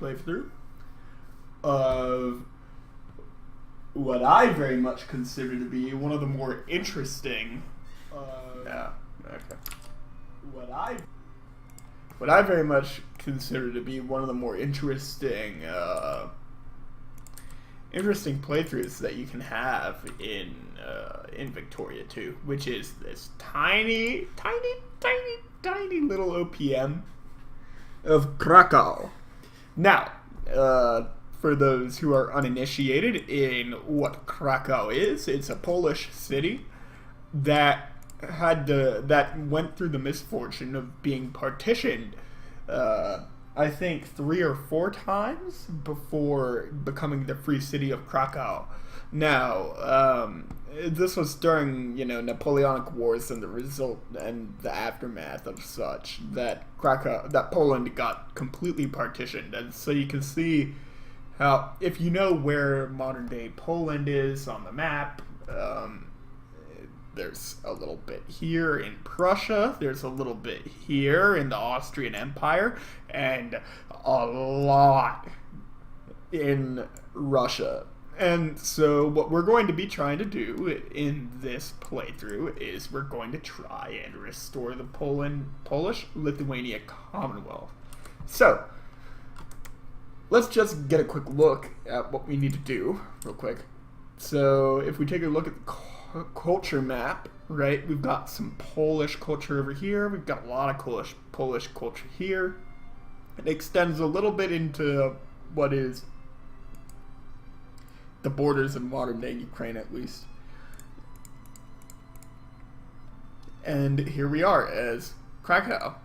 playthrough of what I very much consider to be one of the more interesting. What I very much consider to be one of the more interesting playthroughs that you can have in Victoria 2, which is this tiny little OPM of Krakow. Now, for those who are uninitiated in what Krakow is, it's a Polish city that went through the misfortune of being partitioned, I think 3 or 4 times before becoming the free city of Krakow. Now, this was during, Napoleonic Wars and the aftermath of such, that Poland got completely partitioned. And so you can see how, if you know where modern day Poland is on the map, there's a little bit here in Prussia, there's a little bit here in the Austrian Empire, and a lot in Russia. And so what we're going to be trying to do in this playthrough is we're going to try and restore the Polish-Lithuania Commonwealth. So, let's just get a quick look at what we need to do real quick. So, if we take a look at the culture map, right, we've got some Polish culture over here, we've got a lot of Polish culture here. It extends a little bit into what is the borders of modern day Ukraine, at least. And here we are as Krakow.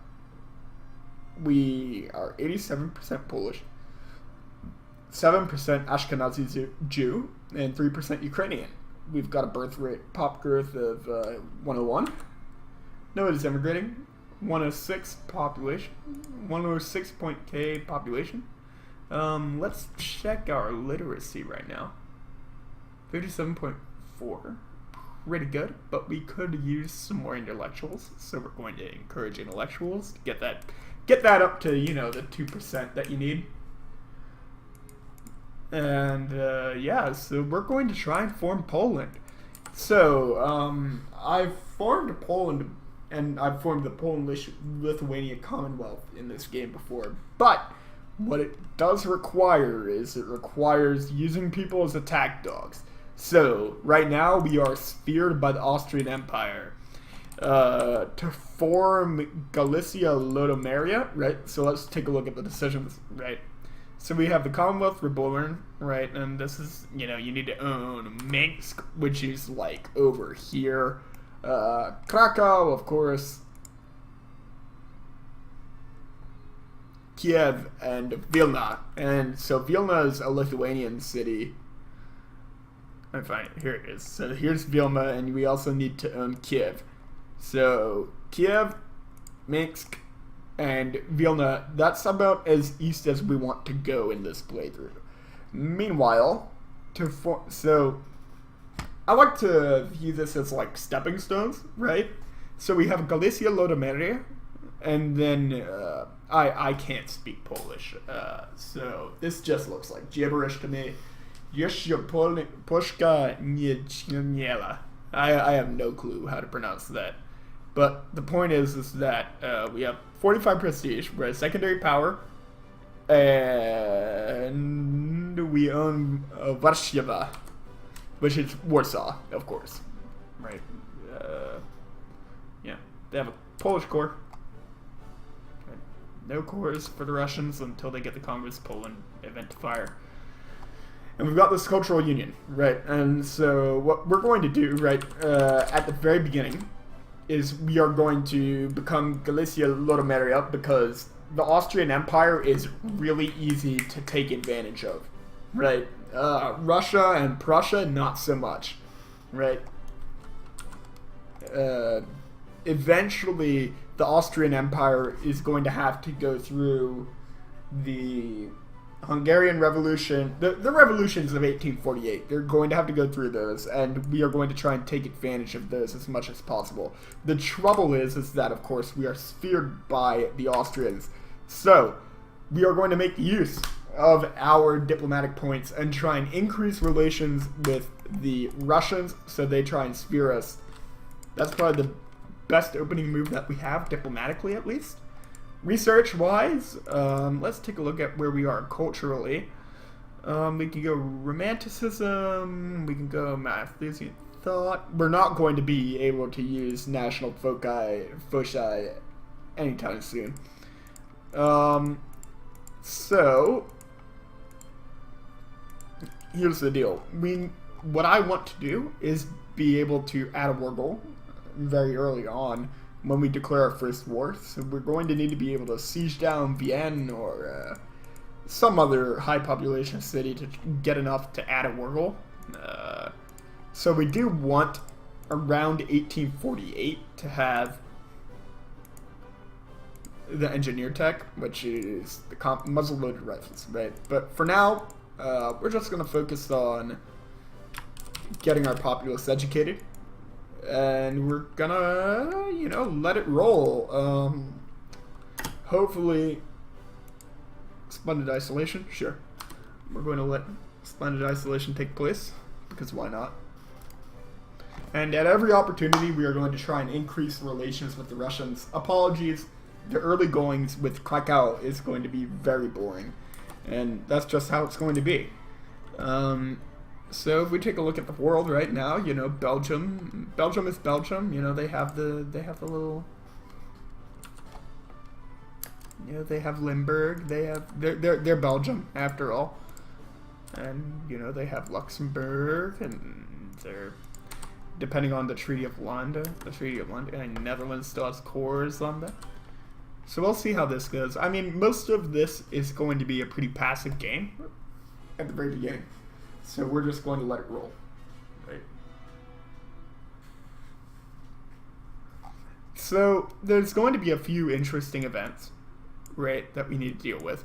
We are 87% Polish, 7% Ashkenazi Jew, and 3% Ukrainian. We've got a birth rate, pop growth of 101. No, it is immigrating. 106 population. 106.k population. Let's check our literacy right now. 37.4. Pretty good, but we could use some more intellectuals, so we're going to encourage intellectuals to get that up to, the 2% that you need. And yeah, so we're going to try and form Poland. So I've formed Poland, and I've formed the Poland-Lithuania Commonwealth in this game before, but what it does require is it requires using people as attack dogs. So right now we are sphered by the Austrian Empire to form Galicia-Lodomeria, right? So let's take a look at the decisions, right? So we have the Commonwealth Reborn, right? And this is, you need to own Minsk, which is like over here. Krakow, of course. Kiev and Vilna. And so Vilna is a Lithuanian city. I'm fine. Here it is. So here's Vilna, and we also need to own Kiev. So Kiev, Minsk, and Vilna, that's about as east as we want to go in this playthrough. Meanwhile, so I like to view this as like stepping stones, right? So we have Galicia-Lodomeria, and then I can't speak Polish, so this just looks like gibberish to me. Poszka nie. I have no clue how to pronounce that. But the point is that we have 45 prestige, we're a secondary power, and we own Warszawa, which is Warsaw, of course. Right. Yeah, they have a Polish core. Okay. No cores for the Russians until they get the Congress Poland event to fire. And we've got this cultural union, right? And so what we're going to do, right, at the very beginning, is we are going to become Galicia-Lodomeria because the Austrian Empire is really easy to take advantage of, right? Russia and Prussia, not so much, right? Eventually, the Austrian Empire is going to have to go through the Hungarian Revolution, the revolutions of 1848. They're going to have to go through those, and we are going to try and take advantage of those as much as possible. The trouble is that, of course, we are sphered by the Austrians. So, we are going to make use of our diplomatic points and try and increase relations with the Russians so they try and spear us. That's probably the best opening move that we have, diplomatically at least. Research-wise, let's take a look at where we are culturally. We can go Romanticism, we can go Malthusian Thought. We're not going to be able to use national foci anytime soon. So here's the deal. What I want to do is be able to add a war goal very early on when we declare our first war. So we're going to need to be able to siege down Vienna or some other high population city to get enough to add a war goal. So we do want around 1848 to have the engineer tech, which is the muzzle-loaded rifles, right? But for now, we're just going to focus on getting our populace educated, and we're gonna, you know, let it roll. Hopefully, Splendid Isolation, sure. We're going to let Splendid Isolation take place, because why not? And at every opportunity, we are going to try and increase relations with the Russians. Apologies, the early goings with Krakow is going to be very boring, and that's just how it's going to be. So if we take a look at the world right now, you know, Belgium is Belgium. You know, they have the little, you know, they have Limburg. They're Belgium after all, and you know they have Luxembourg, and they're, depending on the Treaty of London, and Netherlands still has cores on that. So we'll see how this goes. I mean, most of this is going to be a pretty passive game at the very beginning. So we're just going to let it roll, right? So there's going to be a few interesting events, right, that we need to deal with.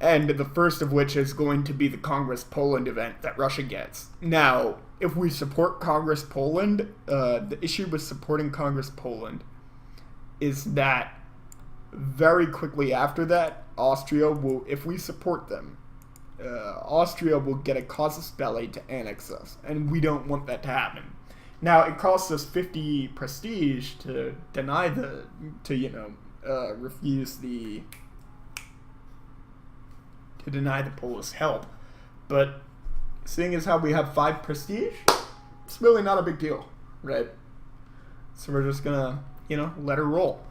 And the first of which is going to be the Congress Poland event that Russia gets. Now, if we support Congress Poland, the issue with supporting Congress Poland is that very quickly after that, Austria will, if we support them, Austria will get a casus belli to annex us, and we don't want that to happen. Now, it costs us 50 prestige to deny refuse the, to deny the Polish help, but seeing as how we have 5 prestige, it's really not a big deal, right? So we're just gonna, you know, let her roll.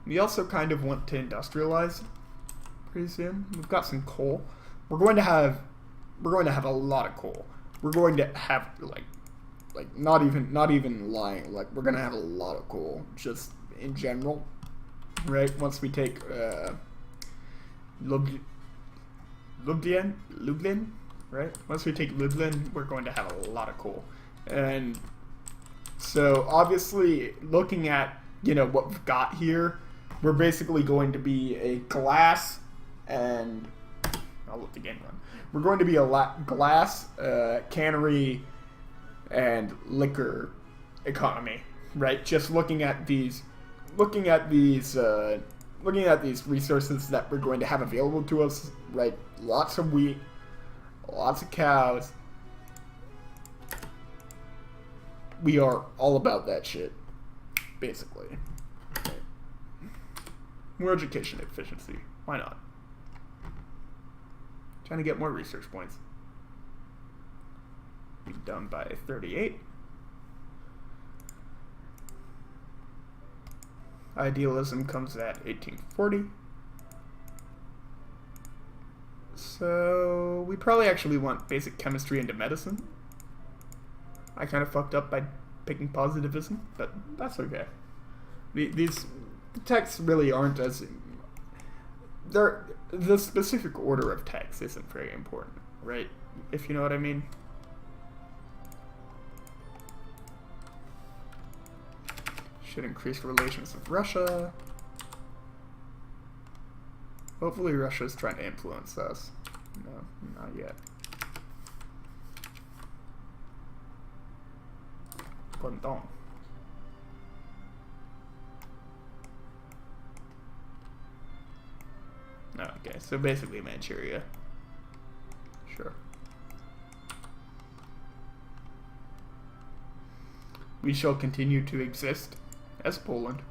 We also kind of want to industrialize pretty soon. We've got some coal. We're going to have a lot of coal. We're going to have like not even lying. Like, we're going to have a lot of coal just in general, right? Once we take Lublin, right? Once we take Lublin, we're going to have a lot of coal. And so obviously, looking at, you know, what we've got here, we're basically going to be a glass and I'll let the game run. We're going to be a glass, cannery, and liquor economy, right? Just looking at these resources that we're going to have available to us, right? Lots of wheat, lots of cows. We are all about that shit, basically. More education efficiency. Why not? Trying to get more research points. Be done by 38. Idealism comes at 1840. So we probably actually want basic chemistry into medicine. I kind of fucked up by picking positivism, but that's okay. The texts really aren't as... The specific order of text isn't very important, right? If you know what I mean. Should increase relations with Russia. Hopefully Russia's trying to influence us. No, not yet. Pardon. Okay, so basically Manchuria. Sure. We shall continue to exist as Poland.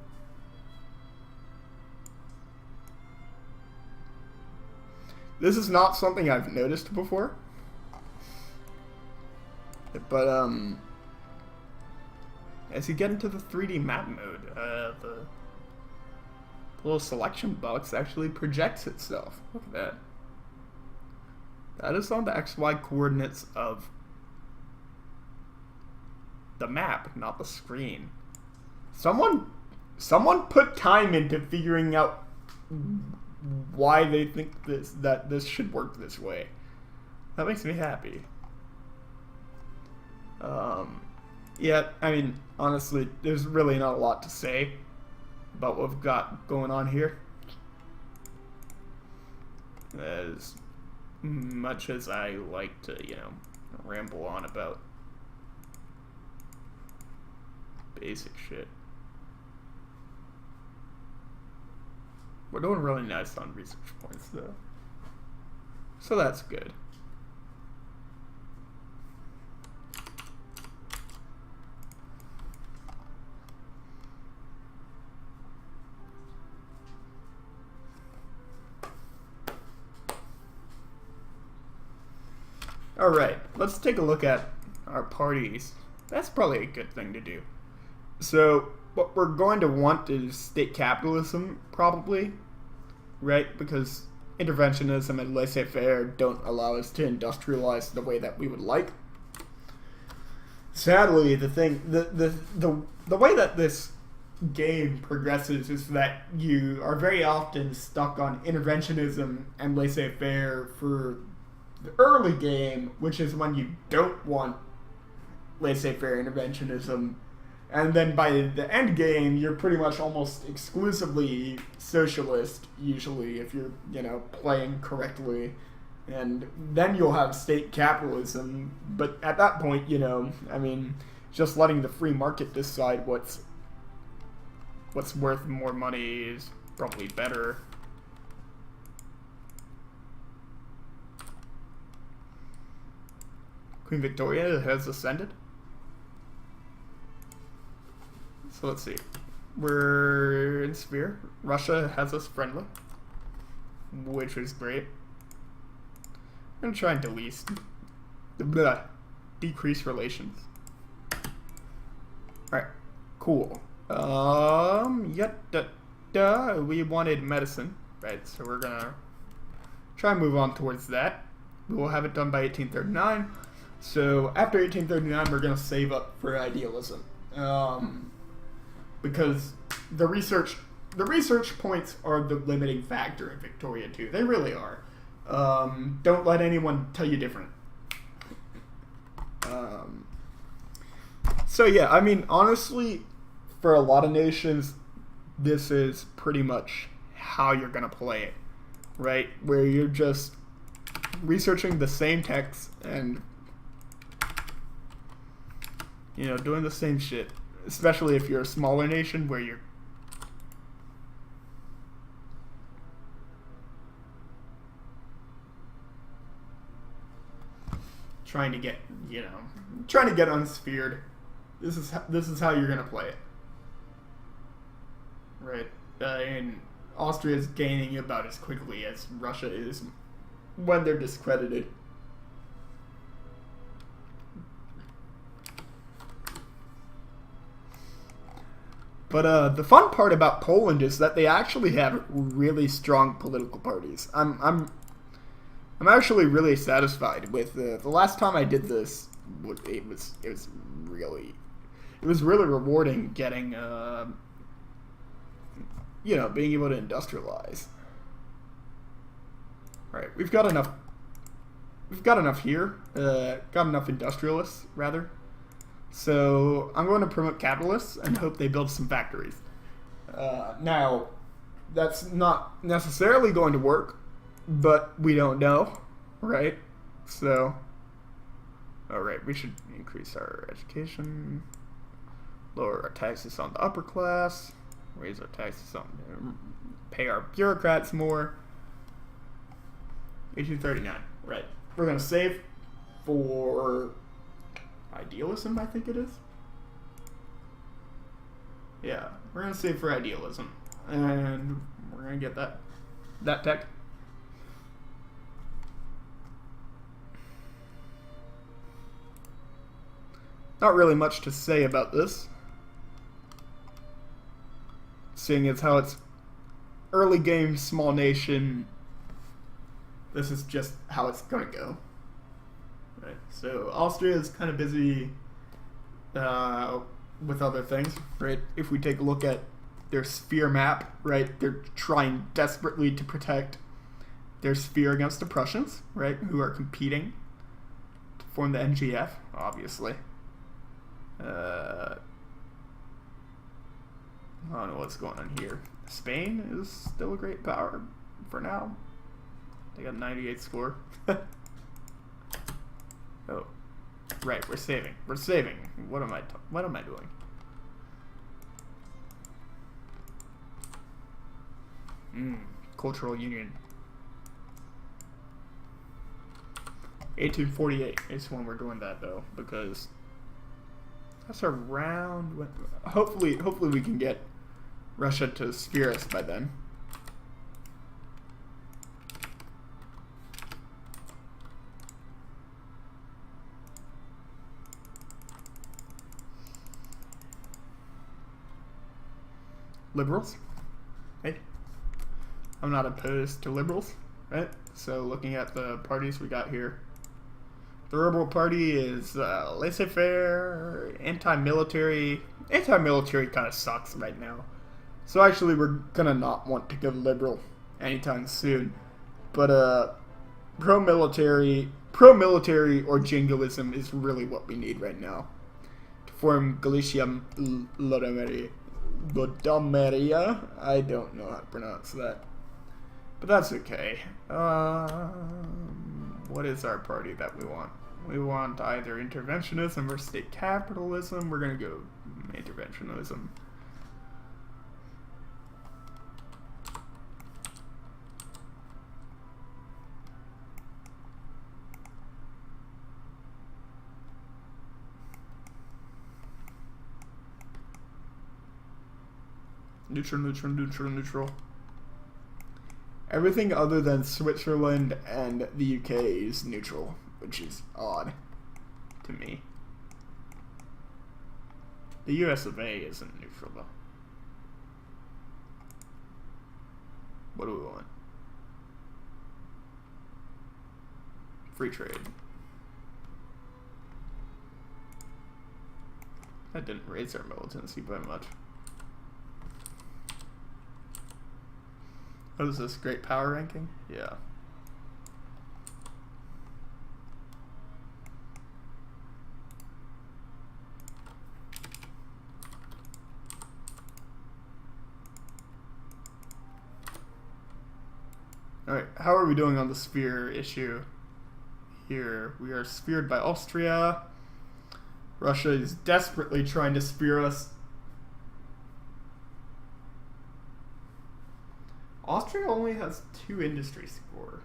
This is not something I've noticed before. But, as you get into the 3D map mode, the little selection box actually projects itself. Look at that. That is on the XY coordinates of the map, not the screen. Someone put time into figuring out why they think that this should work this way. That makes me happy. Yeah, I mean, honestly, there's really not a lot to say about what we've got going on here. As much as I like to, you know, ramble on about basic shit. We're doing really nice on research points, though. So that's good. Alright, let's take a look at our parties. That's probably a good thing to do. So, what we're going to want is state capitalism, probably, right? Because interventionism and laissez-faire don't allow us to industrialize the way that we would like. Sadly, the way that this game progresses is that you are very often stuck on interventionism and laissez-faire for the early game, which is when you don't want laissez-faire interventionism, and then by the end game, you're pretty much almost exclusively socialist, usually, if you're, you know, playing correctly. And then you'll have state capitalism, but at that point, you know, I mean, just letting the free market decide what's worth more money is probably better. Queen Victoria has ascended. So let's see. We're in Sphere. Russia has us friendly, which is great. I'm going to try and decrease relations. Alright, cool. We wanted medicine, right? So we're going to try and move on towards that. We'll have it done by 1839. So after 1839, we're going to save up for idealism. Because the research points are the limiting factor in Victoria too. They really are. Don't let anyone tell you different. So yeah, I mean, honestly, for a lot of nations, this is pretty much how you're gonna play it, right? Where you're just researching the same text and, you know, doing the same shit. Especially if you're a smaller nation where you're trying to get, you know, unsphered. This is how you're gonna play it, right? And Austria is gaining about as quickly as Russia is when they're discredited. But the fun part about Poland is that they actually have really strong political parties. I'm actually really satisfied with the last time I did this. It was really rewarding getting you know, being able to industrialize. All right, we've got enough here. Got enough industrialists rather. So I'm going to promote capitalists and hope they build some factories. Now, that's not necessarily going to work, but we don't know, right? So, alright, we should increase our education, lower our taxes on the upper class, raise our taxes on, pay our bureaucrats more. 1839. Right. We're gonna save for idealism, I think it is. Yeah, we're gonna save for idealism, and we're gonna get that tech. Not really much to say about this, seeing as how it's early game, small nation. This is just how it's gonna go. Right. So Austria is kind of busy with other things, right? If we take a look at their sphere map, right, they're trying desperately to protect their sphere against the Prussians, right, who are competing to form the NGF, obviously. I don't know what's going on here. Spain is still a great power for now. They got 98 score. Oh, right. We're saving. We're saving. What am I doing? Cultural Union. 1848 is when we're doing that though, because that's around when, hopefully we can get Russia to sphere us by then. Liberals. Hey, I'm not opposed to liberals, right? So looking at the parties we got here, the Liberal Party is laissez-faire, anti-military. Anti-military kind of sucks right now. So actually we're gonna not want to go liberal anytime soon. But pro-military or jingoism is really what we need right now to form Galicia-Lodomeria. I don't know how to pronounce that, but that's okay. What is our party that we want? We want either interventionism or state capitalism. We're gonna go interventionism. Neutral. Everything other than Switzerland and the UK is neutral, which is odd to me. The US of A isn't neutral though. What do we want? Free trade. That didn't raise our militancy by much. What is this, great power ranking? Yeah. Alright, how are we doing on the sphere issue? Here, we are sphered by Austria. Russia is desperately trying to sphere us. Austria only has 2 industry score.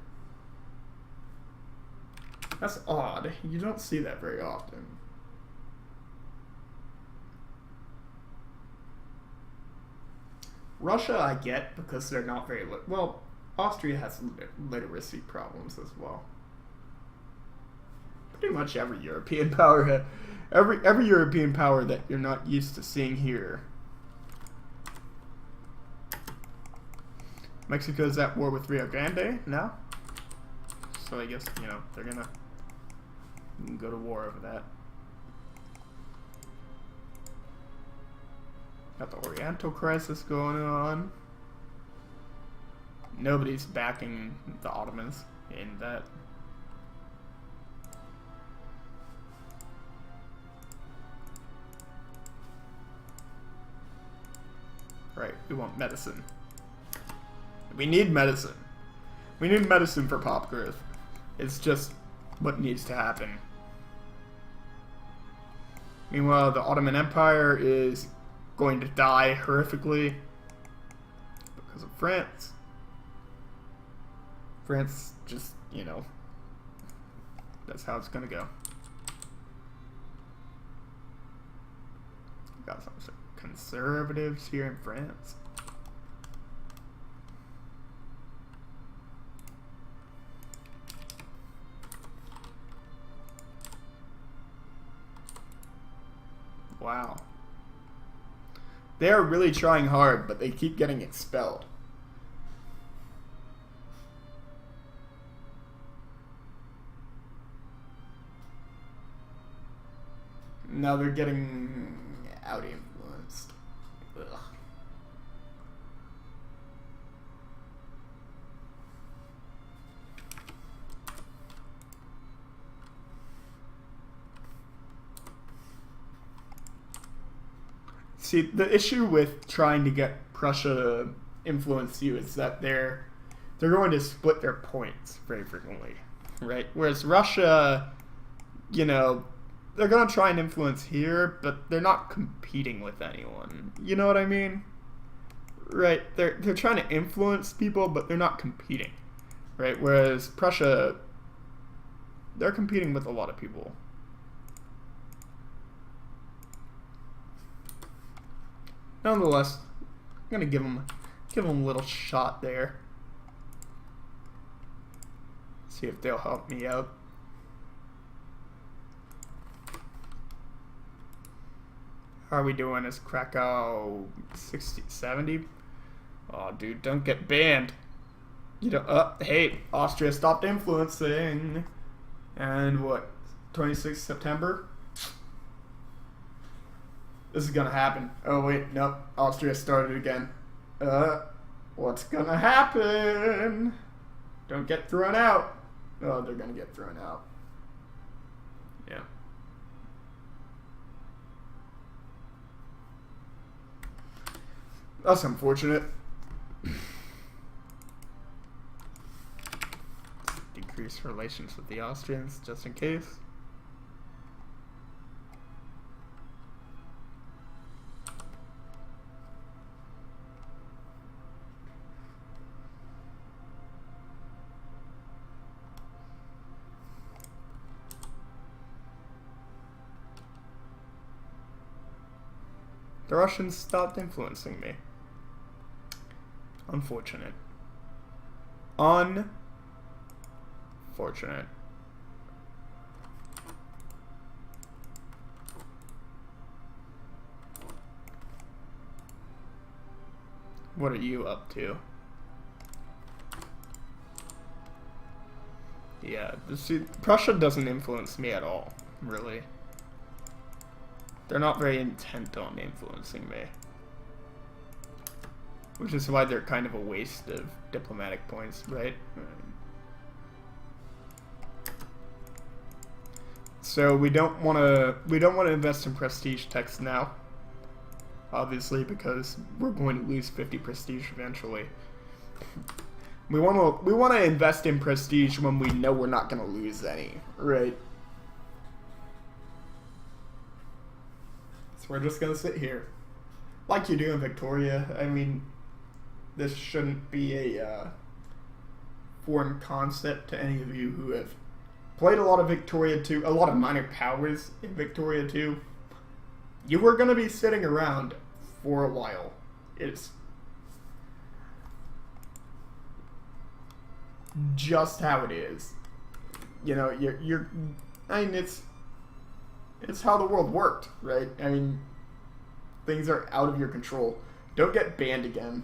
That's odd. You don't see that very often. Russia I get because they're not very well. Austria has literacy problems as well. Pretty much every European power, every European power that you're not used to seeing here. Mexico's at war with Rio Grande now, so I guess, you know, they're gonna go to war over that. Got the Oriental crisis going on. Nobody's backing the Ottomans in that. Right, we want medicine. We need medicine. We need medicine for pop growth. It's just what needs to happen. Meanwhile, the Ottoman Empire is going to die horrifically because of France. France just, you know, that's how it's gonna go. Got some conservatives here in France. Wow. They are really trying hard, but they keep getting expelled. Now they're getting out-influenced. Ugh. See, the issue with trying to get Prussia to influence you is that they're going to split their points very frequently, right? Whereas Russia, you know, they're going to try and influence here, but they're not competing with anyone. You know what I mean? Right? They're trying to influence people, but they're not competing, right? Whereas Prussia, they're competing with a lot of people. Nonetheless, I'm gonna give them a little shot there. See if they'll help me out. How are we doing? Is Krakow 60, 70? Oh, dude, don't get banned. You don't. Hey, Austria stopped influencing. And what? 26th September. This is gonna happen. Oh wait, nope. Austria started again. What's gonna happen? Don't get thrown out. Oh, they're gonna get thrown out. Yeah. That's unfortunate. Decrease relations with the Austrians, just in case. The Russians stopped influencing me. Unfortunate. Unfortunate. What are you up to? Yeah, see, Prussia doesn't influence me at all, really. They're not very intent on influencing me. Which is why they're kind of a waste of diplomatic points, right? So we don't want to invest in prestige techs now. Obviously, because we're going to lose 50 prestige eventually. We want to invest in prestige when we know we're not going to lose any, right? So we're just going to sit here. Like you do in Victoria. I mean, this shouldn't be a foreign concept to any of you who have played a lot of Victoria 2, a lot of minor powers in Victoria 2. You were going to be sitting around for a while. It's just how it is. You know, I mean, it's how the world worked, right? I mean, things are out of your control. Don't get banned again.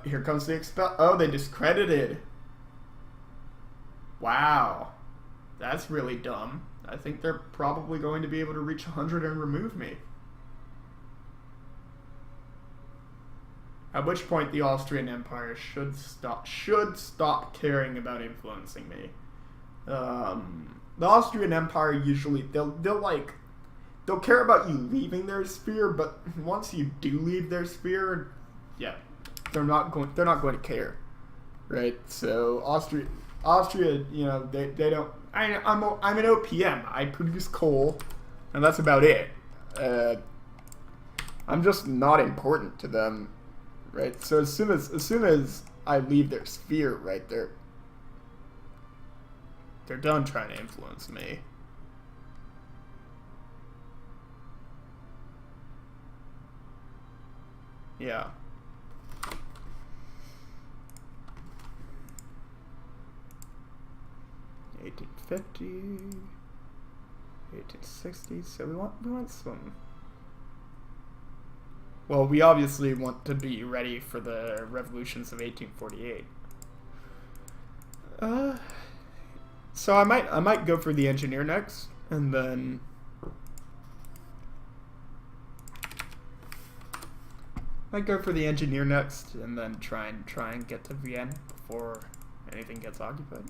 Here comes the expel. Oh, they discredited. Wow. That's really dumb. I think they're probably going to be able to reach 100 and remove me. At which point the Austrian Empire should stop caring about influencing me. The Austrian Empire usually they'll care about you leaving their sphere, but once you do leave their sphere, yeah, they're not going to care, right? So Austria, you know, they don't. I'm an OPM. I produce coal, and that's about it. I'm just not important to them, right? So as soon as I leave their sphere, right, they're done trying to influence me. Yeah. $1850, $1860. So we want some. Well, we obviously want to be ready for the revolutions of 1848. So I might go for the engineer next, and then try and get to Vienna before anything gets occupied.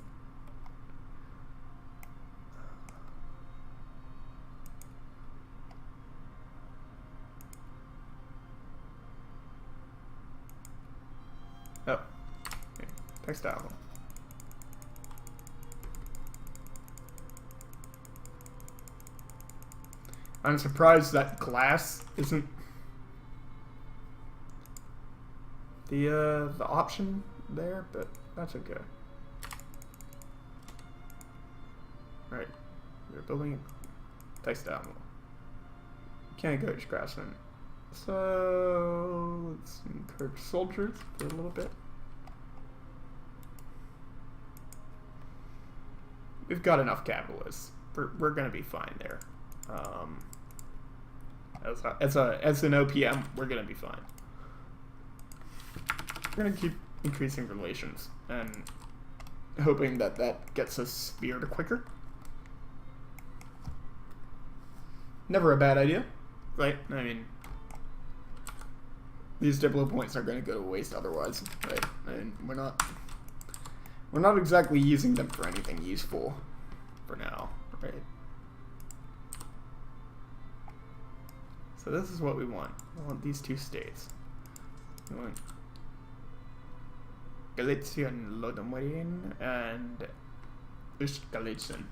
Oh, okay. Textile. I'm surprised that glass isn't the option there, but that's okay. Right, we're building a textile. Can't encourage craftsmen. So let's encourage soldiers for a little bit. We've got enough capitalists. We're gonna be fine there. As an OPM, we're gonna be fine. We're gonna keep increasing relations and hoping that gets us speared quicker. Never a bad idea, right? I mean, these diplo points are going to go to waste otherwise, right? And we're not exactly using them for anything useful for now, right? So this is what we want. We want these two states. We want Galicia-Lodomeria and Galician.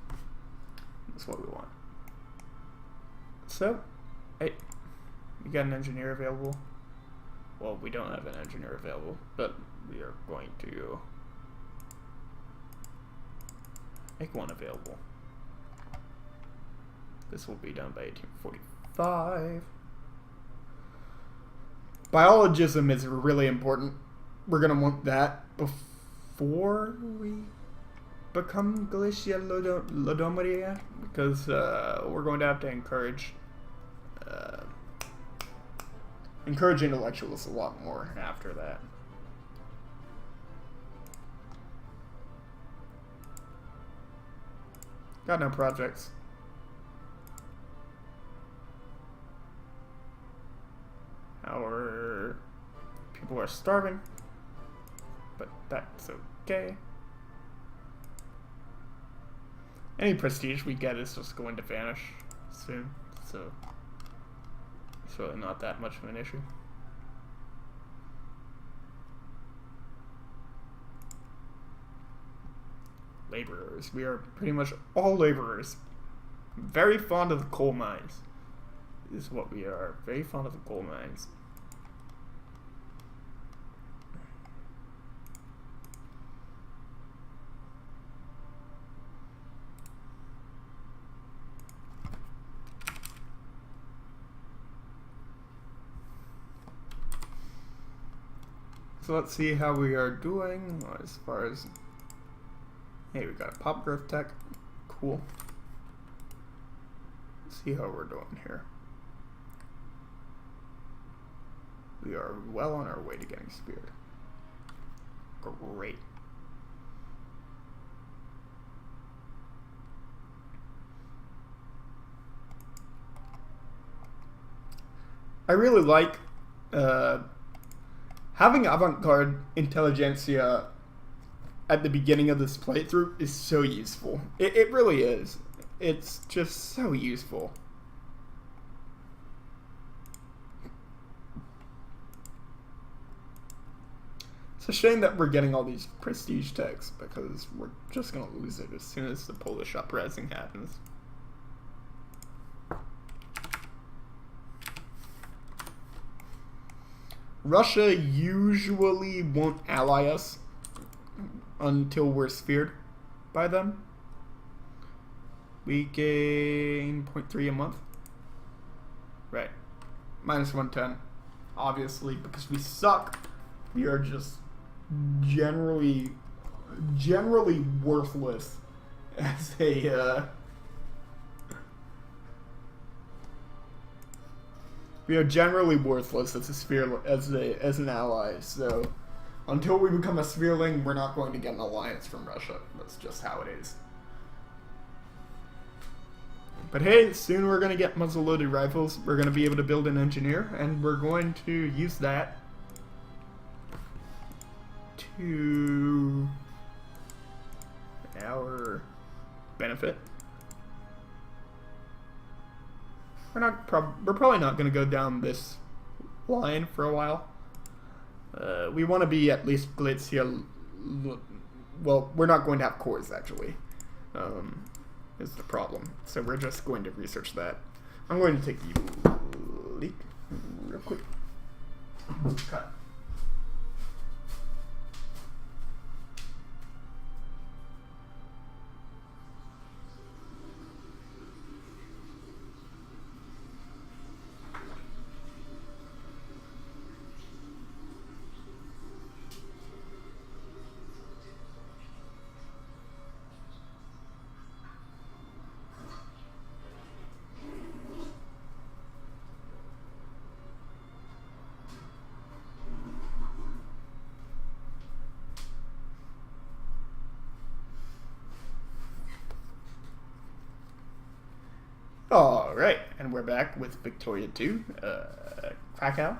That's what we want. So, hey, we got an engineer available. Well, we don't have an engineer available, but we are going to make one available. This will be done by 1845. Biologism is really important. We're going to want that before we become Galicia-Lodomeria, because we're going to have to encourage intellectuals a lot more after that. Got no projects. Our people are starving, but that's okay. Any prestige we get is just going to vanish soon, so it's really not that much of an issue. Laborers. We are pretty much all laborers. Very fond of the coal mines is what we are. Very fond of the coal mines. So let's see how we are doing as far as... Hey, we got a pop growth tech. Cool. Let's see how we're doing here. We are well on our way to getting speared. Great. I really like having avant-garde intelligentsia at the beginning of this playthrough is so useful. It really is. It's just so useful. It's a shame that we're getting all these prestige techs, because we're just going to lose it as soon as the Polish uprising happens. Russia usually won't ally us until we're sphered by them. We gain 0.3 a month. Right. Minus 110. Obviously, because we suck, we are just generally worthless as a we are generally worthless as a sphere as an ally. So until we become a sphereling, we're not going to get an alliance from Russia. That's just how it is. But hey, soon we're going to get muzzle-loaded rifles. We're going to be able to build an engineer, and we're going to use that to our benefit. We're probably not going to go down this line for a while. We want to be at least Galicia. Well, we're not going to have cores actually. Is the problem. So we're just going to research that. I'm going to take the leak real quick. Cut. Alright, and we're back with Victoria 2, Krakow.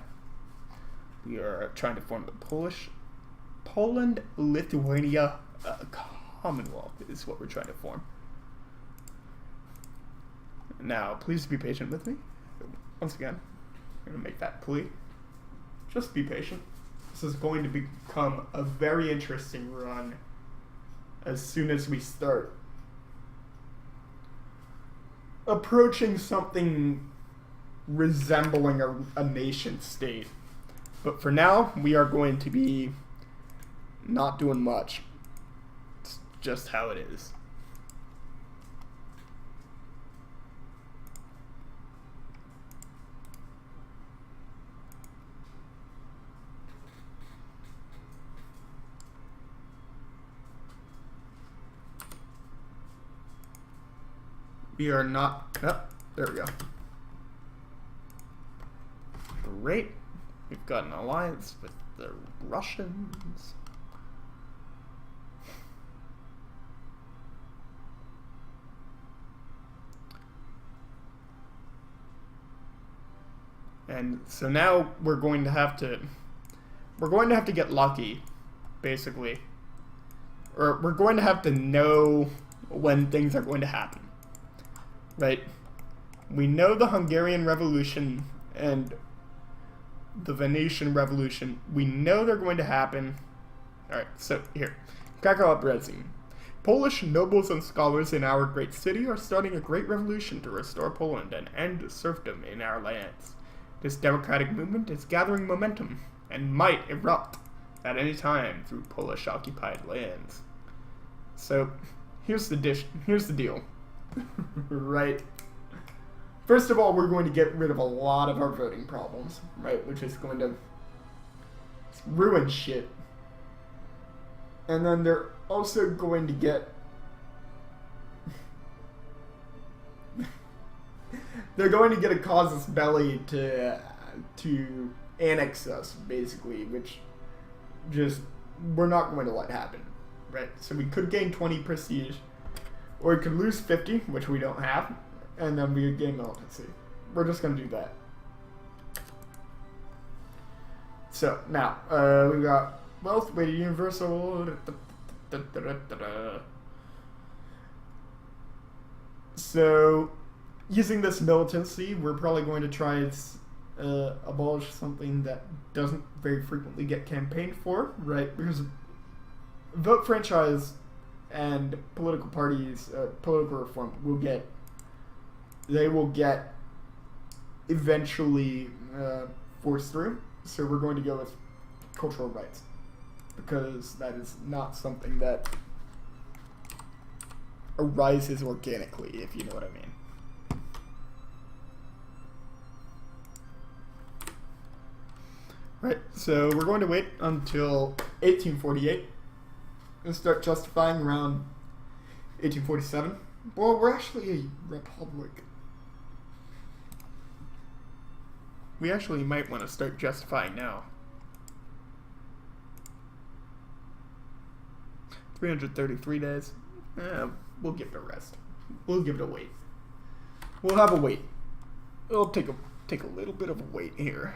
We are trying to form the Poland-Lithuania Commonwealth is what we're trying to form. Now, please be patient with me. Once again, I'm going to make that plea. Just be patient. This is going to become a very interesting run as soon as we start approaching something resembling a nation state. But for now, we are going to be not doing much. It's just how it is. We are not... Oh, there we go. Great. We've got an alliance with the Russians. And so now we're going to have to get lucky, basically. Or we're going to have to know when things are going to happen. Right? We know the Hungarian Revolution and the Venetian Revolution. We know they're going to happen. Alright, so here. Krakow uprising. Polish nobles and scholars in our great city are starting a great revolution to restore Poland and end serfdom in our lands. This democratic movement is gathering momentum and might erupt at any time through Polish-occupied lands. So, here's the deal. Right. First of all, we're going to get rid of a lot of our voting problems, right? Which is going to ruin shit. And then they're also going to get... they're going to get a casus belli to annex us, basically, which just we're not going to let happen, right? So we could gain 20 prestige. Or we could lose 50, which we don't have, and then we would gain militancy. We're just going to do that. So, now, we've got wealth, weighted universal. So, using this militancy, we're probably going to try and abolish something that doesn't very frequently get campaigned for, right? Because vote franchise and political parties, political reform will get eventually forced through, So we're going to go with cultural rights, because that is not something that arises organically, if you know what I mean. Right, so we're going to wait until 1848 and start justifying around 1847. Well, we're actually a republic. We actually might want to start justifying now. 333 days. We'll give it a rest. We'll give it a wait. We'll have a wait. It'll take a little bit of a wait here.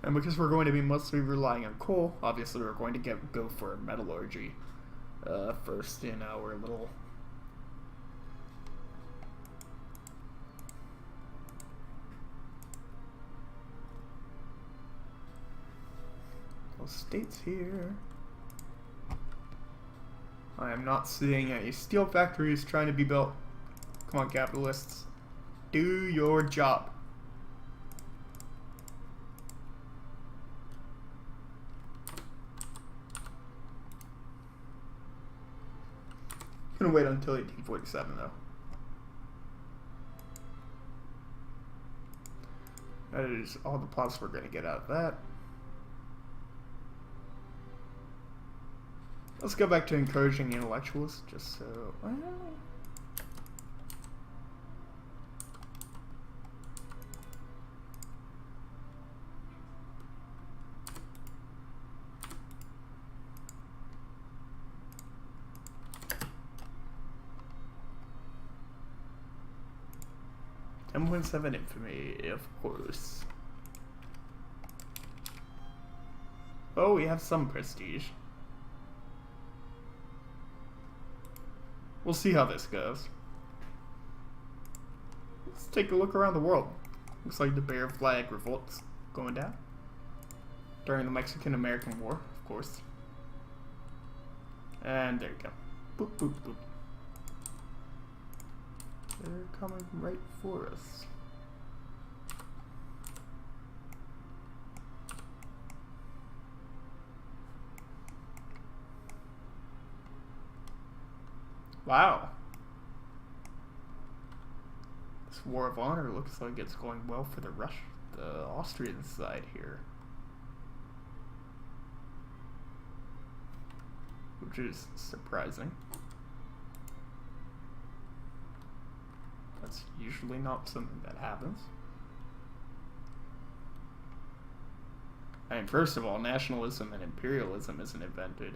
And because we're going to be mostly relying on coal, obviously we're going to go for metallurgy first in our little states here. I am not seeing any steel factories trying to be built. Come on, capitalists. Do your job. I'm gonna wait until 1847 though. That is all the plots we're gonna get out of that. Let's go back to encouraging intellectuals, just so... M17 infamy, of course. Oh, we have some prestige. We'll see how this goes. Let's take a look around the world. Looks like the Bear Flag revolt's going down. During the Mexican-American War, of course. And there you go. Boop, boop, boop. They're coming right for us. Wow. This War of Honor looks like it's going well for the Austrian side here. Which is surprising. That's usually not something that happens. I mean, first of all, nationalism and imperialism isn't invented.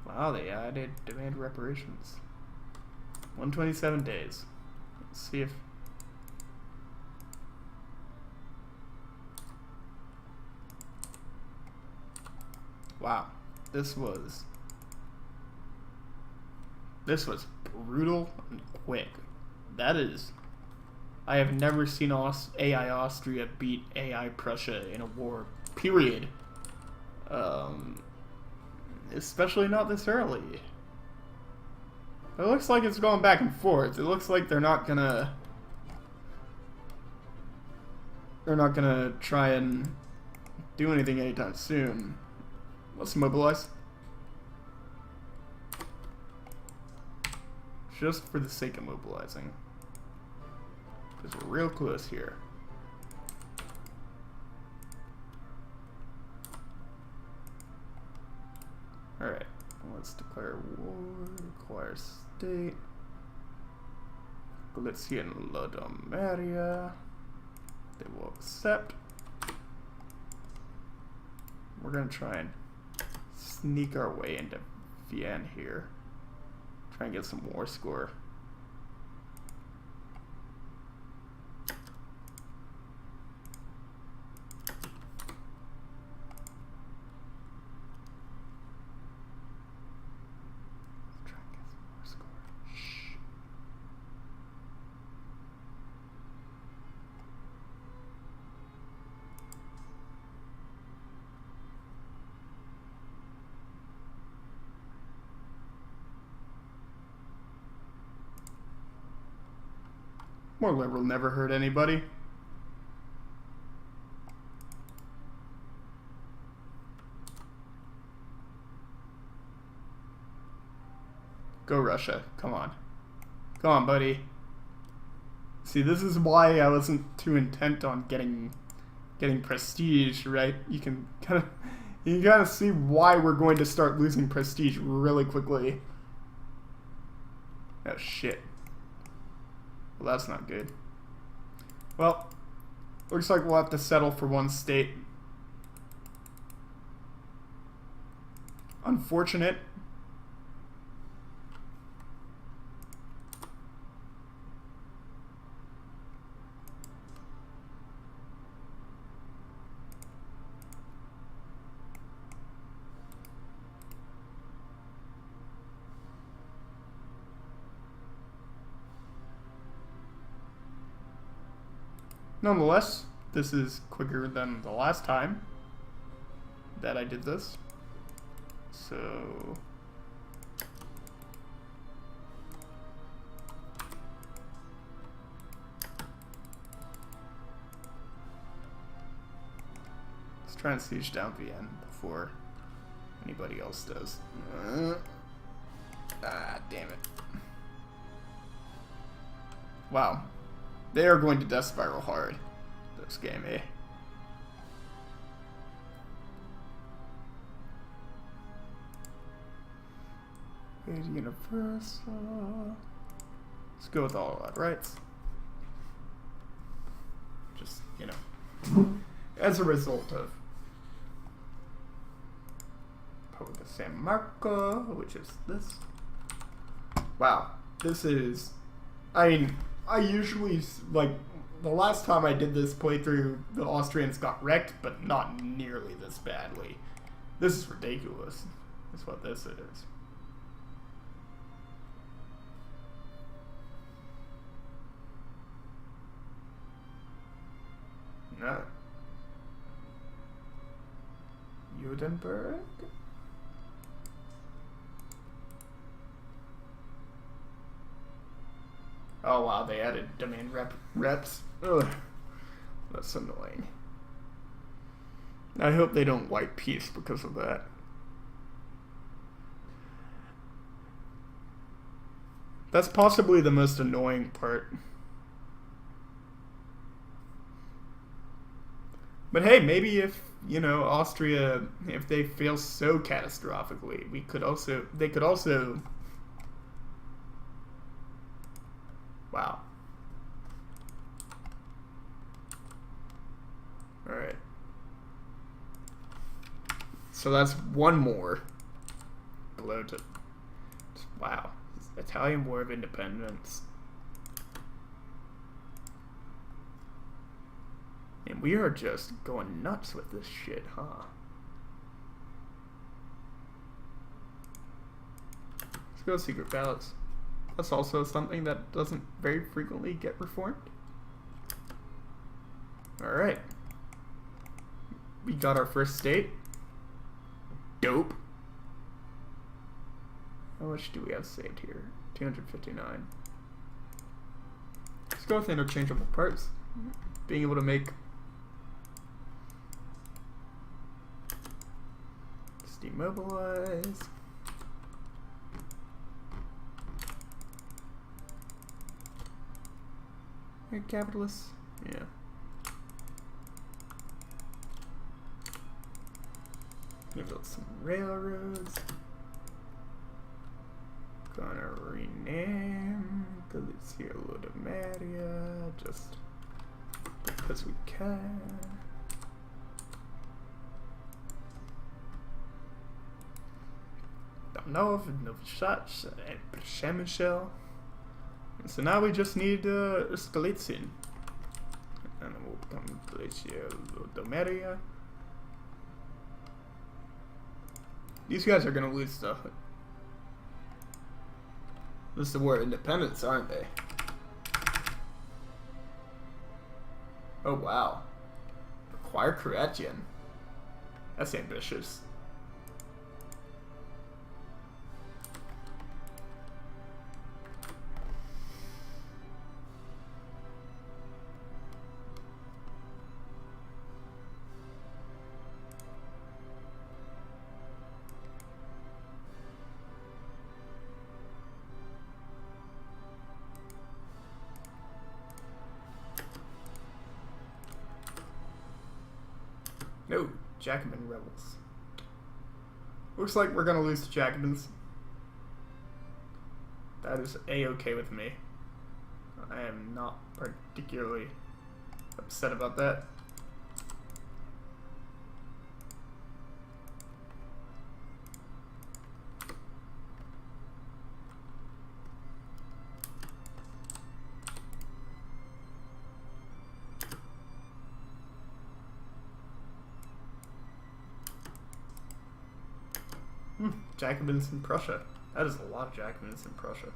Wow, they added demand reparations. 127 days. Let's see if... Wow, this was brutal and quick. That is... I have never seen AI Austria beat AI Prussia in a war, period. Especially not this early. It looks like it's going back and forth. It looks like they're not gonna try and do anything anytime soon. Let's mobilize. Just for the sake of mobilizing. Because we're real close here. Alright, let's declare war, acquire state. Galicia-Lodomeria. They will accept. We're going to try and sneak our way into Vienna here. Try and get some war score. More liberal never hurt anybody. Go Russia. Come on. Come on, buddy. See, this is why I wasn't too intent on getting prestige, right? You can kind of see why we're going to start losing prestige really quickly. Oh shit. Well, that's not good. Well, looks like we'll have to settle for one state. Unfortunate. Nonetheless, this is quicker than the last time that I did this. So let's try and siege down Vienna before anybody else does. Damn it. Wow. They are going to death spiral hard this game, eh? Universal. Let's go with all out rights. Just, you know, as a result of Republic of San Marco, which is this. Wow, this is, I mean, I usually, like, the last time I did this playthrough, the Austrians got wrecked, but not nearly this badly. This is ridiculous. That's what this is. No. Judenburg? Oh wow, they added domain reps. Ugh. That's annoying. I hope they don't wipe peace because of that. That's possibly the most annoying part. But hey, maybe if, you know, Austria, if they fail so catastrophically, they could also wow. Alright. So that's one more blow to, wow. Italian War of Independence. And we are just going nuts with this shit, huh? Let's go secret ballots. That's also something that doesn't very frequently get reformed. Alright. We got our first state. Dope. How much do we have saved here? 259. Let's go with interchangeable parts. Being able to make demobilize. Hey, capitalists. Yeah. Gonna build some railroads. Gonna rename Galicia-Lodomeria just because we can. Nov, Novoshatsk, and Przemysl. So now we just need Galicia. And we'll become Galicia-Lodomeria. These guys are gonna lose the. This is the War of Independence, aren't they? Oh wow. Acquire Croatian. That's ambitious. Jacobin rebels. Looks like we're gonna lose to Jacobins. That is a-okay with me. I am not particularly upset about that. Jacobins in Prussia. That is a lot of Jacobins in Prussia.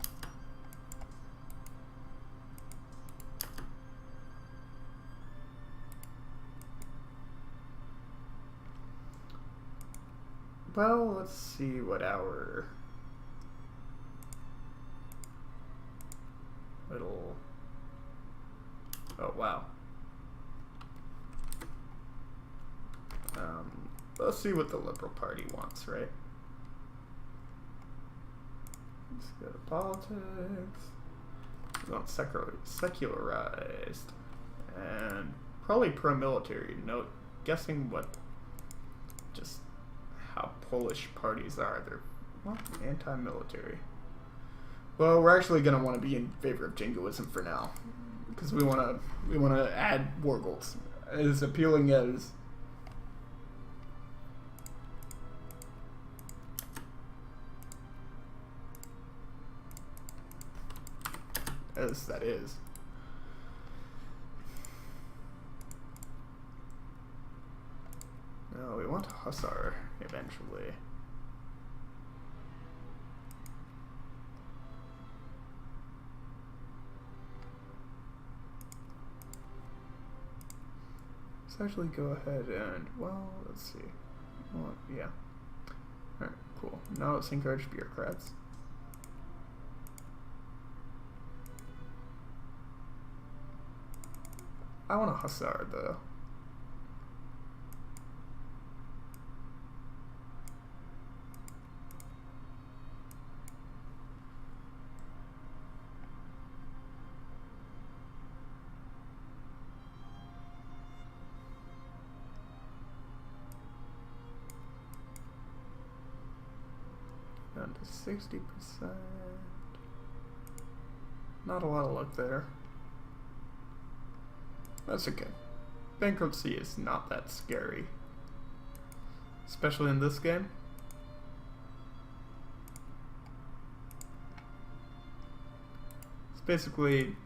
Well, let's see what our little... Oh, wow. Let's see what the Liberal Party wants, right? Let's go to politics. We want secularized. And probably pro-military. No, guessing what... Just how Polish parties are. They're, well, anti-military. Well, we're actually going to want to be in favor of jingoism for now. Because we want to add war goals. As appealing as... as that is. No, we want Hussar eventually. Let's actually go ahead and, well, let's see. Well, yeah. Alright, cool. Now let's encourage bureaucrats. I want a Hussar, though. Down to 60%. Not a lot of luck there. That's okay. Bankruptcy is not that scary. Especially in this game. It's basically,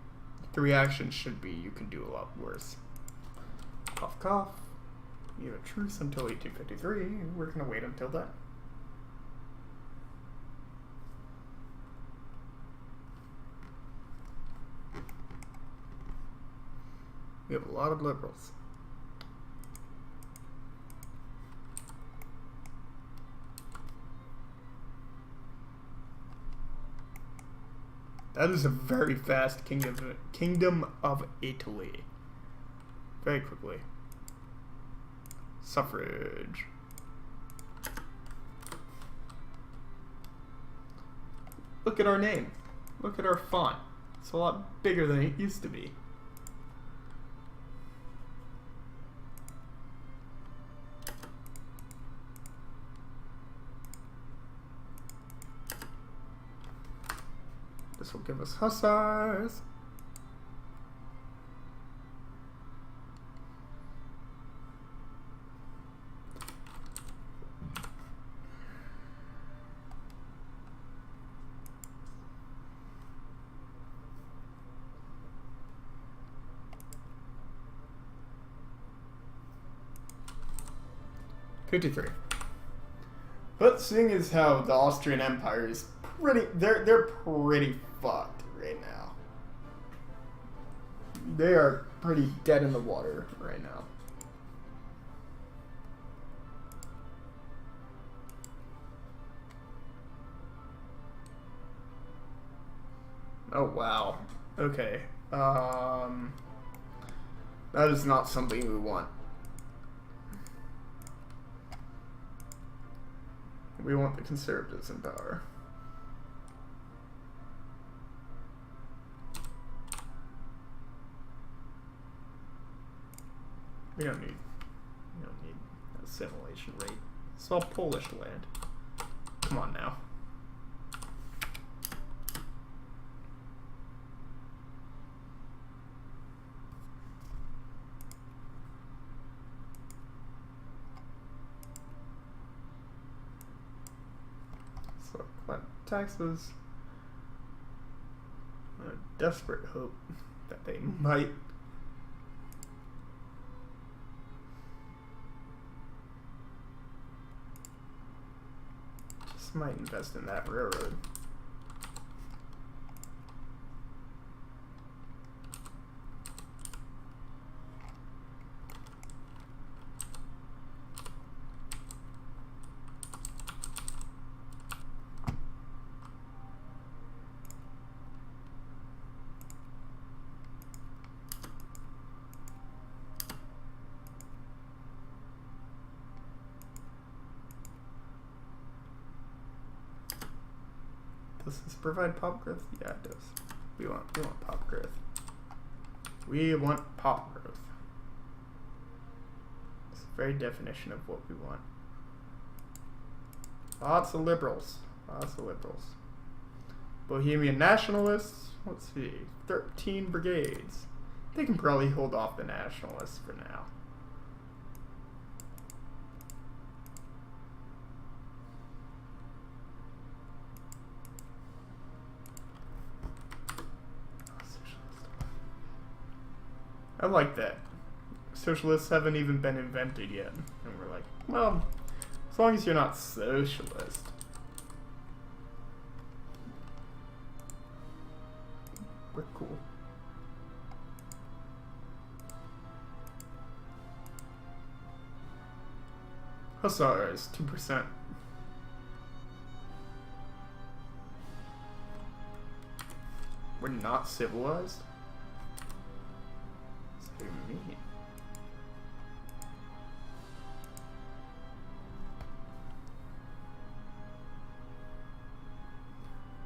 the reaction should be you can do a lot worse. Cough cough. You have a truce until 1853. We're gonna wait until then. We have a lot of liberals. That is a very fast Kingdom of Italy. Very quickly. Suffrage. Look at our name. Look at our font. It's a lot bigger than it used to be. This will give us Hussars. '53. But seeing as how the Austrian Empire is they're pretty fucked right now. They are pretty dead in the water right now. Oh wow. Okay. That is not something we want. We want the conservatives in power. We don't need assimilation rate. It's all Polish land. Come on now. So, collect taxes. A desperate hope that they might. Just might invest in that railroad. Does this provide pop growth? Yeah, it does. We want pop growth. We want pop growth. It's the very definition of what we want. Lots of liberals. Lots of liberals. Bohemian nationalists. Let's see. 13 brigades. They can probably hold off the nationalists for now. I like that. Socialists haven't even been invented yet. And we're like, well, as long as you're not socialist. We're cool. Hussars, 2%. We're not civilized? Me.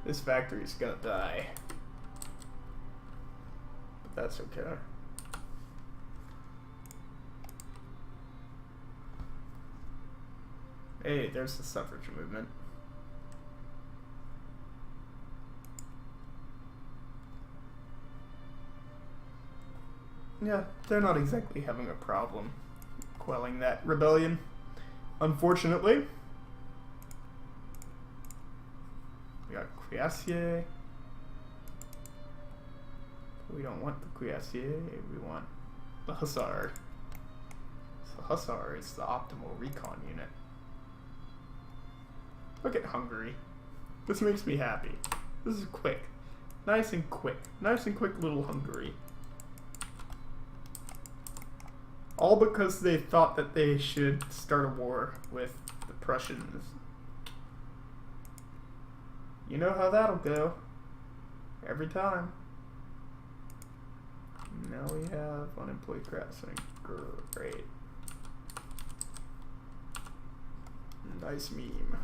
This factory's gonna die. But that's okay. Hey, there's the suffrage movement. Yeah, they're not exactly having a problem quelling that rebellion, unfortunately. We got cuirassier. We don't want the cuirassier, we want the hussar. So hussar is the optimal recon unit. Look at Hungary. This makes me happy. This is quick. Nice and quick. Nice and quick little Hungary. All because they thought that they should start a war with the Prussians. You know how that'll go. Every time. Now we have unemployed craftsmen. Great. Nice meme.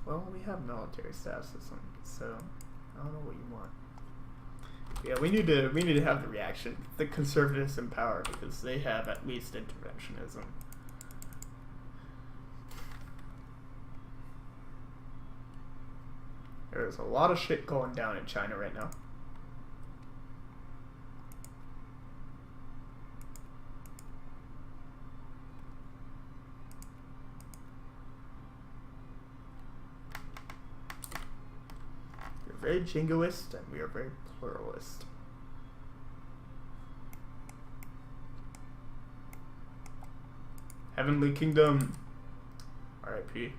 Well, we have military staff system, so I don't know what you want. Yeah, we need to have the reaction, the conservatives in power, because they have at least interventionism. There's a lot of shit going down in China right now. We're very jingoist and we are very pluralist. Heavenly Kingdom. R.I.P.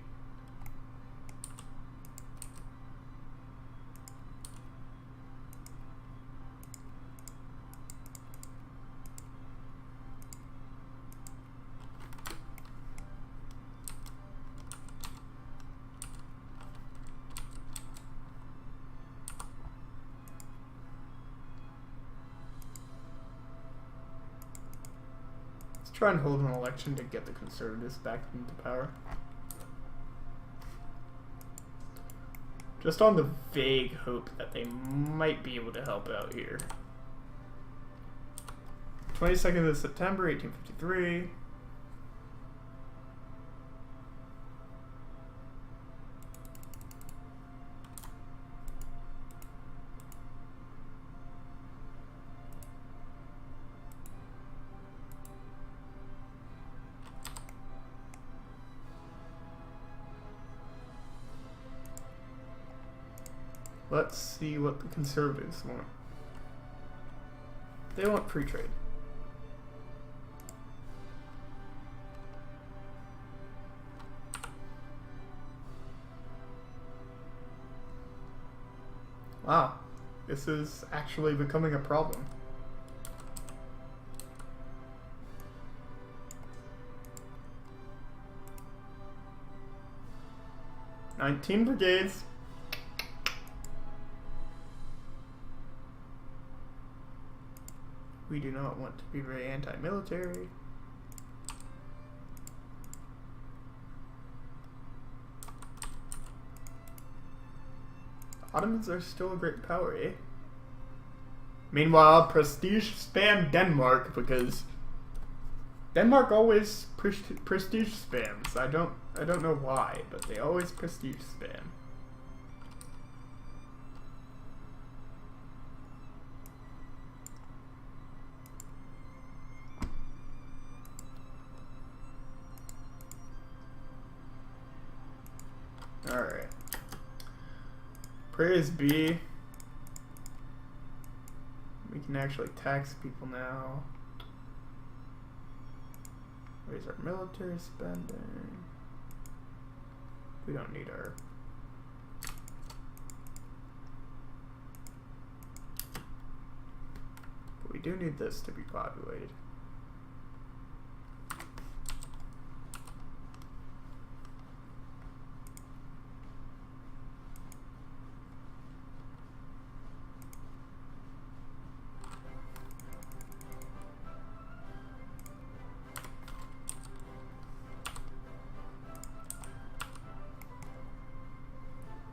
Try and hold an election to get the conservatives back into power. Just on the vague hope that they might be able to help out here. 22nd of September, 1853. Let's see what the conservatives want. They want free trade. Wow, this is actually becoming a problem. "19 brigades. We do not want to be very anti-military. Ottomans are still a great power, eh? Meanwhile, prestige spam Denmark because Denmark always prestige spams. I don't know why, but they always prestige spam. Alright. Praise be. We can actually tax people now. Raise our military spending. We don't need our... But we do need this to be populated.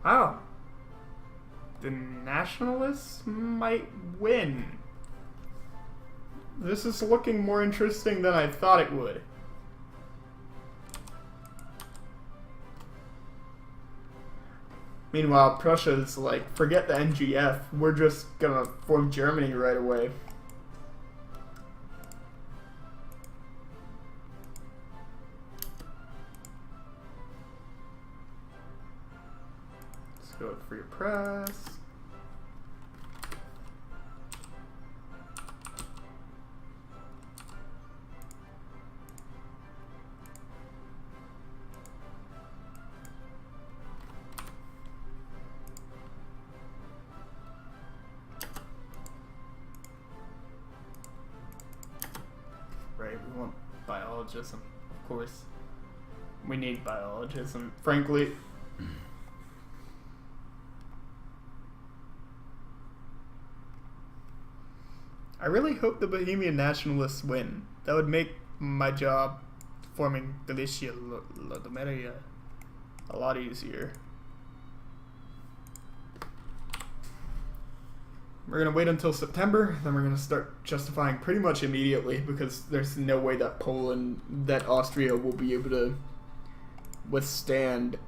Oh. The nationalists might win. This is looking more interesting than I thought it would. Meanwhile, Prussia's like, forget the NGF, we're just gonna form Germany right away. Go with free press. Right, we want biologism, of course. We need biologism, frankly. I really hope the Bohemian nationalists win. That would make my job forming Galicia-Lodomeria a lot easier. We're going to wait until September, then we're going to start justifying pretty much immediately because there's no way that that Austria will be able to withstand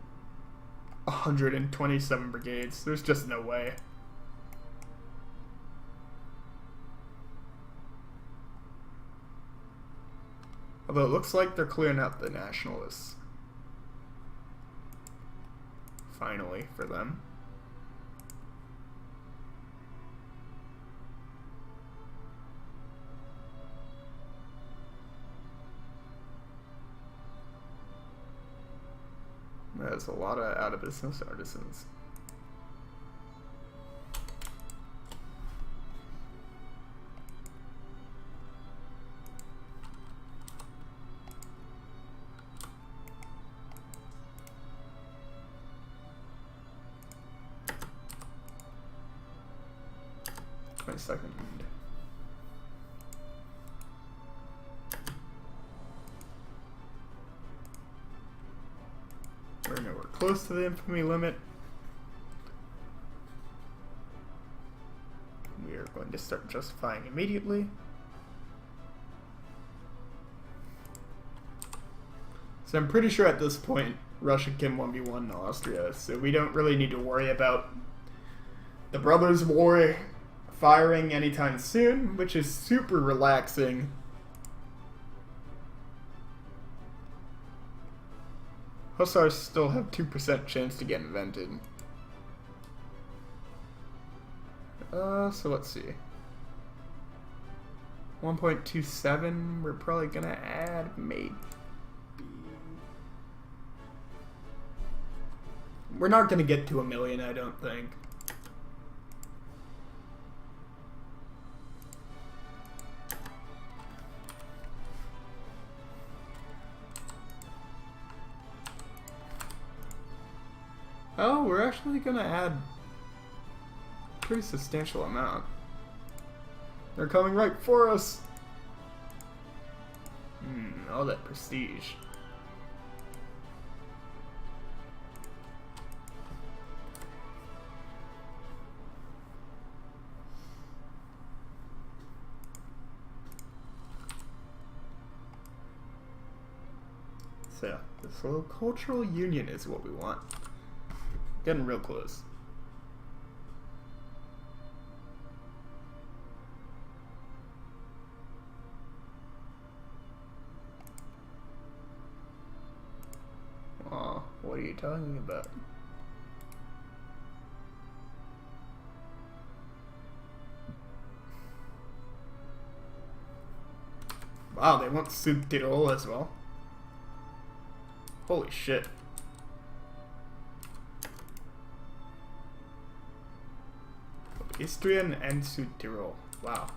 127 brigades. There's just no way. Although it looks like they're clearing out the nationalists. Finally, for them. There's a lot of out-of-business artisans. Second. We're nowhere close to the infamy limit. to start justifying immediately. So I'm pretty sure at this point Russia can 1v1 Austria, so we don't really need to worry about the Brothers' War firing anytime soon, which is super relaxing. Hussars still have 2% chance to get invented. So let's see. 1.27, we're probably gonna add maybe. We're not gonna get to 1 million, I don't think. Oh, we're actually gonna add a pretty substantial amount. They're coming right for us. All that prestige. So, this little cultural union is what we want. Getting real close. Aw, what are you talking about? Wow, they want Südtirol as well. Holy shit. Istrian and Südtirol. Wow.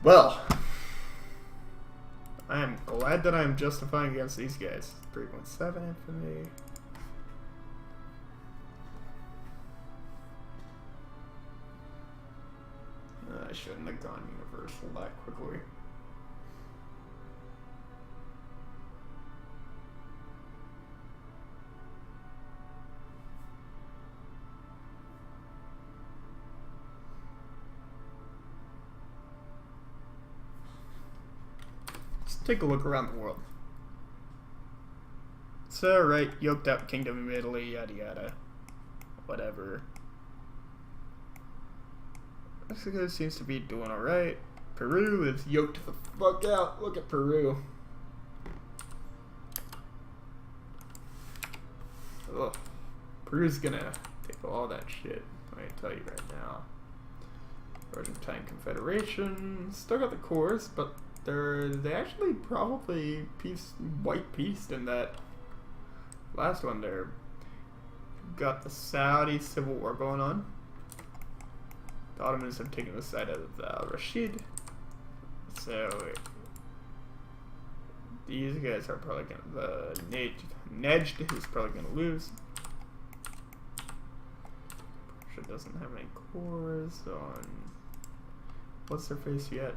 Well, I am glad that I am justifying against these guys. 3.7 infamy. I shouldn't have gone universal that quickly. Take a look around the world. So, right, yoked out Kingdom of Italy, yada yada. Whatever. Mexico seems to be doing alright. Peru is yoked the fuck out. Look at Peru. Ugh. Peru's gonna take all that shit. Let me tell you right now. Argentine Confederation. Still got the cores, but they actually probably white pieced in that last one there. Got the Saudi civil war going on. The Ottomans have taken the side of Rashid. So these guys are probably gonna, the Nejd is probably gonna lose. Russia doesn't have any cores on what's their face yet.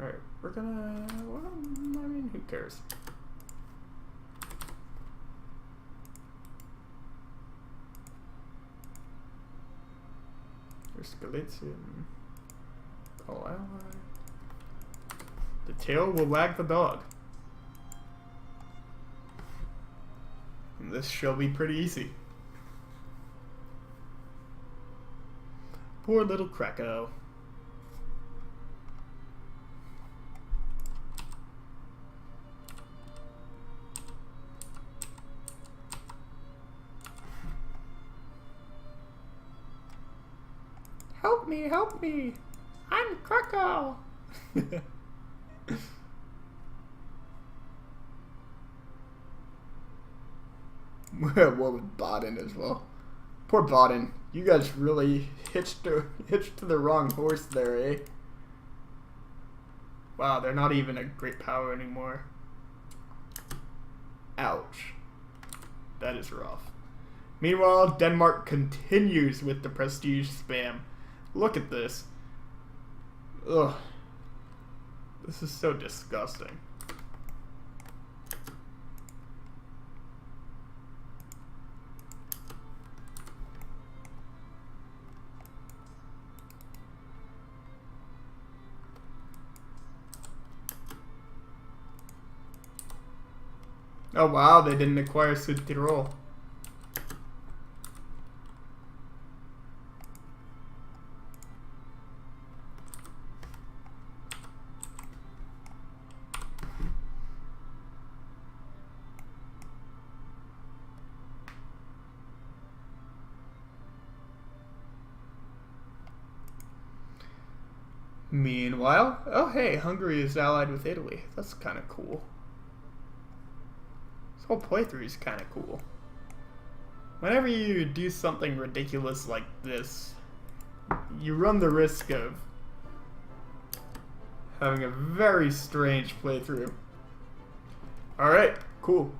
Alright, we're gonna, well, I mean, who cares? There's Galicia, all ally. The tail will wag the dog. And this shall be pretty easy. Poor little Krakow. Help me! I'm Krakow! What with Baden as well? Poor Baden. You guys really hitched to the wrong horse there, eh? Wow, they're not even a great power anymore. Ouch. That is rough. Meanwhile, Denmark continues with the prestige spam. Look at this. Ugh. This is so disgusting. Oh wow, they didn't acquire Südtirol. Meanwhile, oh hey, Hungary is allied with Italy. That's kind of cool. This whole playthrough is kind of cool. Whenever you do something ridiculous like this, you run the risk of having a very strange playthrough. Alright, cool.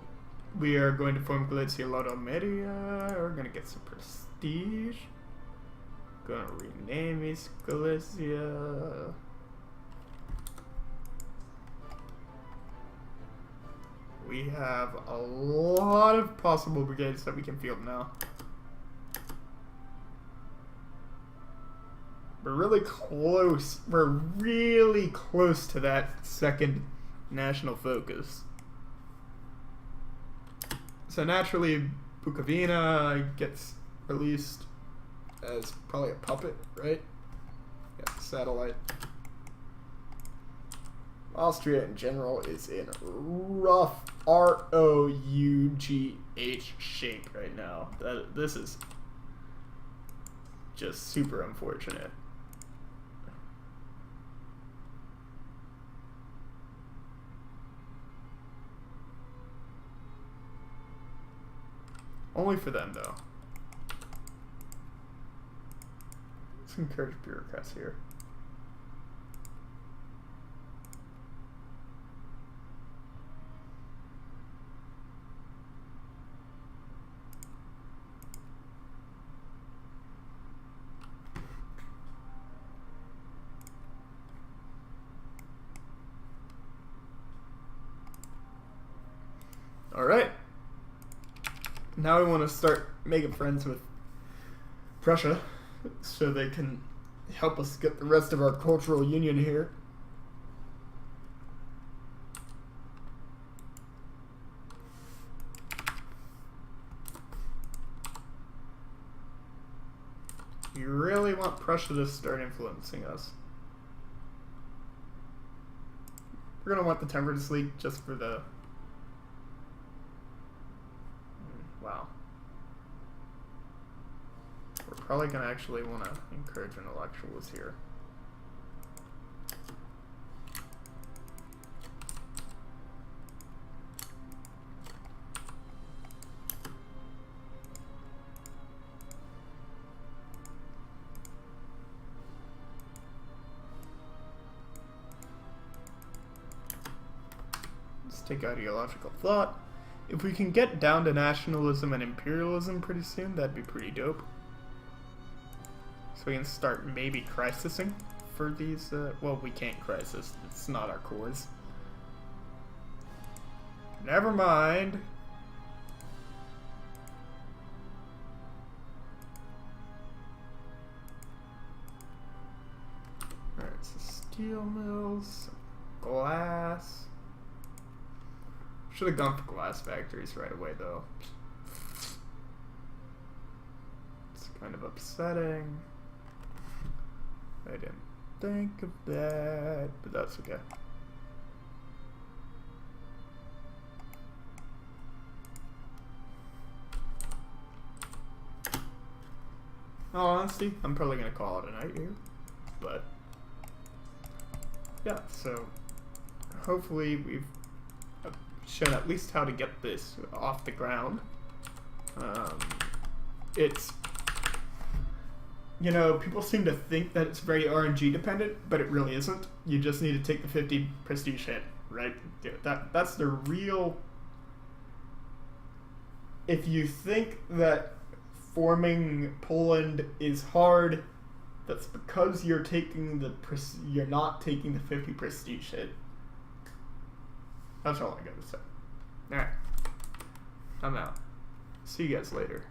We are going to form Galicia-Lodomeria. We're going to get some prestige. Gonna rename East Galicia. We have a lot of possible brigades that we can field now. We're really close. We're really close to that second national focus. So naturally, Bukovina gets released as probably a puppet, right? Yeah, satellite. Austria in general is in rough ROUGH shape right now. This is just super unfortunate. Only for them, though. Let's encourage bureaucrats here. Alright. Now we want to start making friends with Prussia so they can help us get the rest of our cultural union here. You really want Prussia to start influencing us. We're going to want the Temperance League just for the... Wow. We're probably going to actually want to encourage intellectuals here. Let's take ideological thought. If we can get down to nationalism and imperialism pretty soon, that'd be pretty dope. So we can start maybe crisising for these, well, we can't crisis. It's not our cores. Never mind. Alright, so steel mills, glass. Should have gone for glass factories right away, though. It's kind of upsetting. I didn't think of that, but that's okay. In all honesty, I'm probably going to call it a night here. But, yeah, so hopefully we've shown at least how to get this off the ground. It's, you know, people seem to think that it's very RNG dependent, but it really isn't. You just need to take the 50 prestige hit, right? That's the real... If you think that forming Poland is hard. That's because you're not taking the 50 prestige hit. That's all I gotta say. Alright. I'm out. See you guys later.